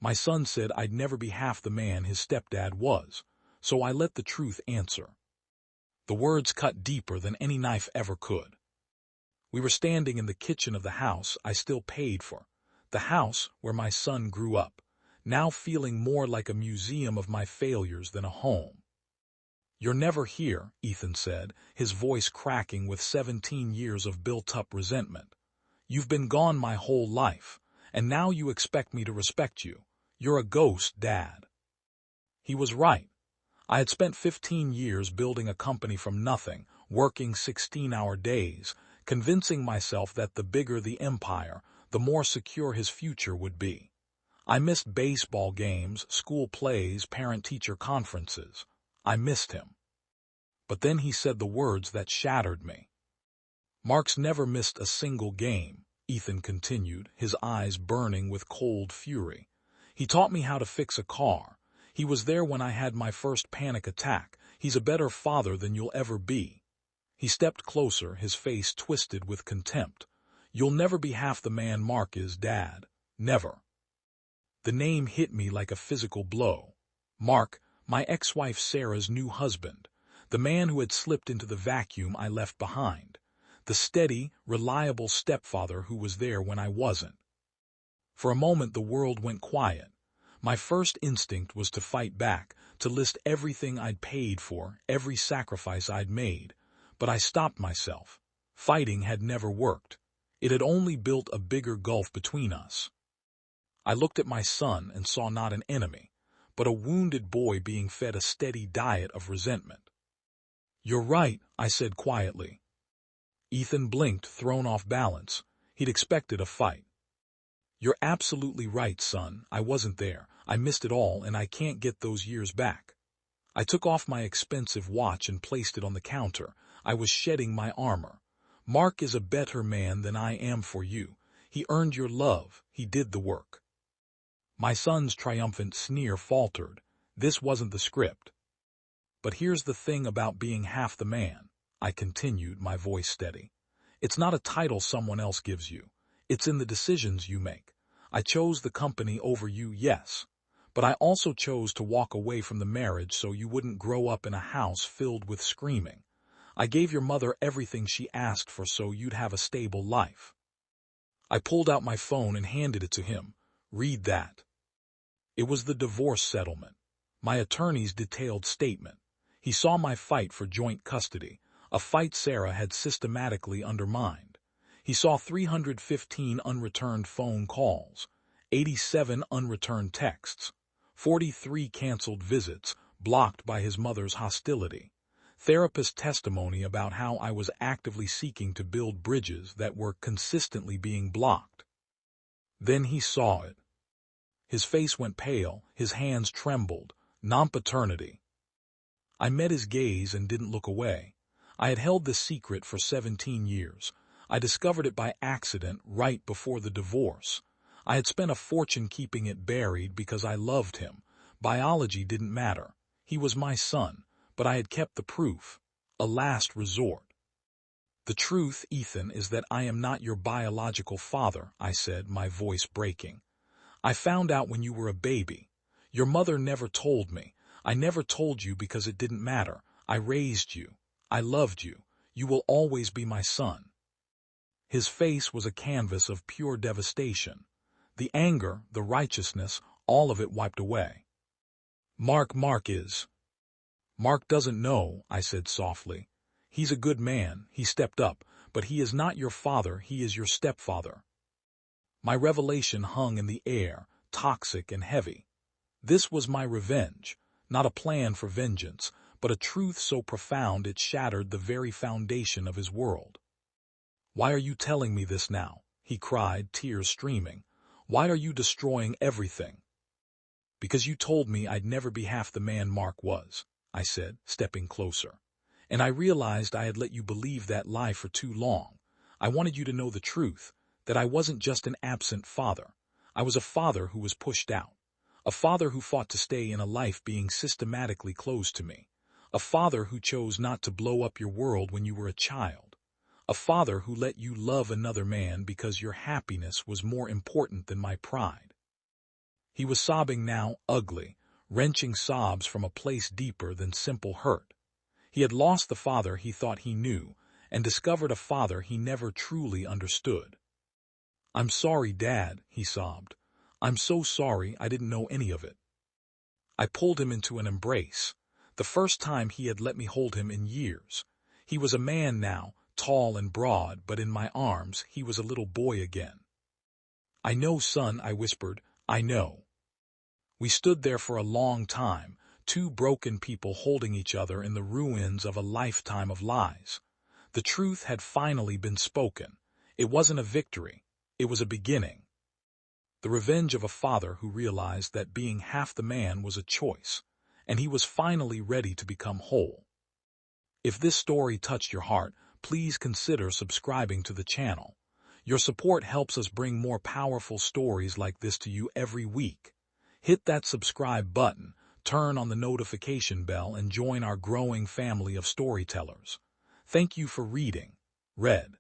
My son said I'd never be half the man his stepdad was, so I let the truth answer. The words cut deeper than any knife ever could. We were standing in the kitchen of the house I still paid for, the house where my son grew up, now feeling more like a museum of my failures than a home. "You're never here," Ethan said, his voice cracking with 17 years of built-up resentment. "You've been gone my whole life, and now you expect me to respect you. You're a ghost, Dad." He was right. I had spent 15 years building a company from nothing, working 16-hour days, convincing myself that the bigger the empire, the more secure his future would be. I missed baseball games, school plays, parent-teacher conferences. I missed him. But then he said the words that shattered me. "Mark's never missed a single game," Ethan continued, his eyes burning with cold fury. "He taught me how to fix a car. He was there when I had my first panic attack. He's a better father than you'll ever be." He stepped closer, his face twisted with contempt. "You'll never be half the man Mark is, Dad. Never." The name hit me like a physical blow. Mark, my ex-wife Sarah's new husband, the man who had slipped into the vacuum I left behind, the steady, reliable stepfather who was there when I wasn't. For a moment the world went quiet. My first instinct was to fight back, to list everything I'd paid for, every sacrifice I'd made, but I stopped myself. Fighting had never worked. It had only built a bigger gulf between us. I looked at my son and saw not an enemy, but a wounded boy being fed a steady diet of resentment. "You're right," I said quietly. Ethan blinked, thrown off balance. He'd expected a fight. "You're absolutely right, son. I wasn't there. I missed it all, and I can't get those years back." I took off my expensive watch and placed it on the counter. I was shedding my armor. "Mark is a better man than I am for you. He earned your love. He did the work." My son's triumphant sneer faltered. This wasn't the script. "But here's the thing about being half the man," I continued, my voice steady. "It's not a title someone else gives you. It's in the decisions you make. I chose the company over you, yes. But I also chose to walk away from the marriage so you wouldn't grow up in a house filled with screaming. I gave your mother everything she asked for so you'd have a stable life." I pulled out my phone and handed it to him. "Read that." It was the divorce settlement. My attorney's detailed statement. He saw my fight for joint custody, a fight Sarah had systematically undermined. He saw 315 unreturned phone calls, 87 unreturned texts, 43 canceled visits blocked by his mother's hostility, therapist testimony about how I was actively seeking to build bridges that were consistently being blocked. Then he saw it. His face went pale, his hands trembled. Non-paternity. I met his gaze and didn't look away. I had held this secret for 17 years. I discovered it by accident right before the divorce. I had spent a fortune keeping it buried because I loved him. Biology didn't matter. He was my son, but I had kept the proof. A last resort. "The truth, Ethan, is that I am not your biological father," I said, my voice breaking. "I found out when you were a baby. Your mother never told me. I never told you because it didn't matter. I raised you. I loved you. You will always be my son." His face was a canvas of pure devastation. The anger, the righteousness, all of it wiped away. Mark doesn't know," I said softly. "He's a good man, he stepped up, but he is not your father, he is your stepfather." My revelation hung in the air, toxic and heavy. This was my revenge, not a plan for vengeance, but a truth so profound it shattered the very foundation of his world. "Why are you telling me this now?" he cried, tears streaming. "Why are you destroying everything?" "Because you told me I'd never be half the man Mark was," I said, stepping closer. "And I realized I had let you believe that lie for too long. I wanted you to know the truth, that I wasn't just an absent father. I was a father who was pushed out. A father who fought to stay in a life being systematically closed to me. A father who chose not to blow up your world when you were a child. A father who let you love another man because your happiness was more important than my pride." He was sobbing now, ugly, wrenching sobs from a place deeper than simple hurt. He had lost the father he thought he knew, and discovered a father he never truly understood. "I'm sorry, Dad," he sobbed. "I'm so sorry, I didn't know any of it." I pulled him into an embrace, the first time he had let me hold him in years. He was a man now, tall and broad, but in my arms he was a little boy again. "I know, son," I whispered, "I know." We stood there for a long time, two broken people holding each other in the ruins of a lifetime of lies. The truth had finally been spoken. It wasn't a victory. It was a beginning. The revenge of a father who realized that being half the man was a choice, and he was finally ready to become whole. If this story touched your heart, please consider subscribing to the channel. Your support helps us bring more powerful stories like this to you every week. Hit that subscribe button, turn on the notification bell, and join our growing family of storytellers. Thank you for reading. Read.